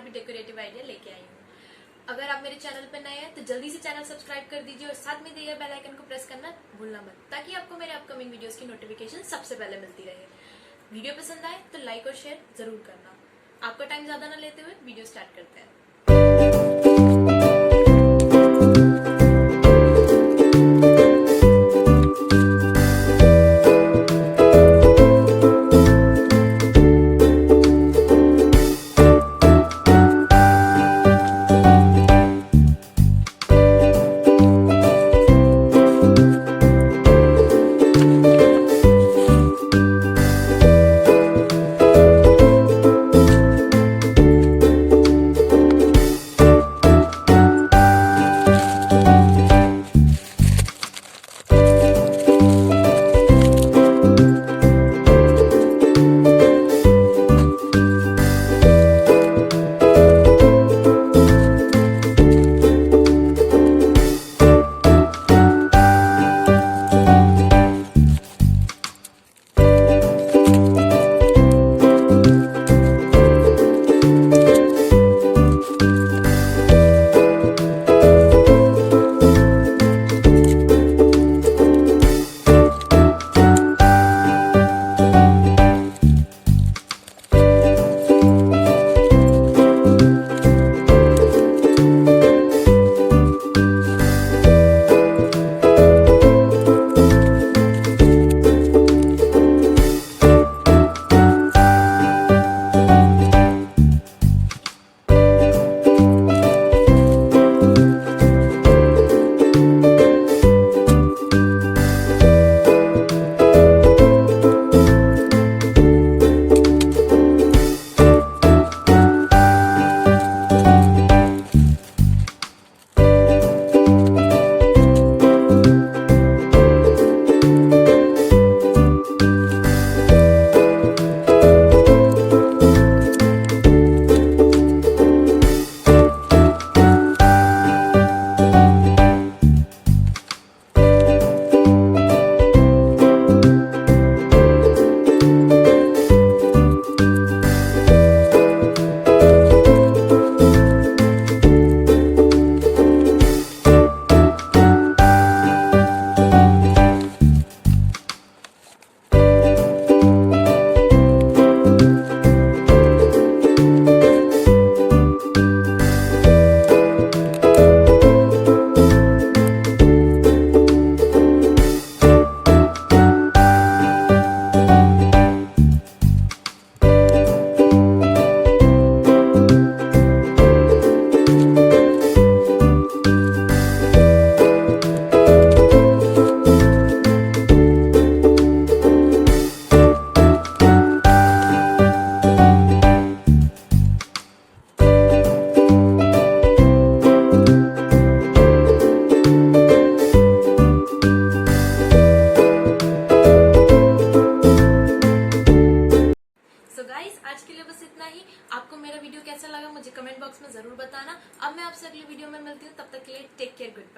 भी decorative idea लेके आई हूँ। अगर आप मेरे चैनल पर नए हैं तो जल्दी से चैनल सब्सक्राइब कर दीजिए और साथ में दिए बेल आइकन को प्रेस करना भूलना मत, ताकि आपको मेरे अपकमिंग वीडियोस की नोटिफिकेशन सबसे पहले मिलती रहे। वीडियो पसंद आए तो लाइक और शेयर जरूर करना। आपका टाइम ज्यादा ना लेते हुए वीडियो स्टार्ट करते हैं। आज के लिए बस इतना ही। आपको मेरा वीडियो कैसा लगा मुझे कमेंट बॉक्स में जरूर बताना। अब मैं आपसे अगली वीडियो में मिलती हूँ, तब तक के लिए टेक केयर, गुड बाय।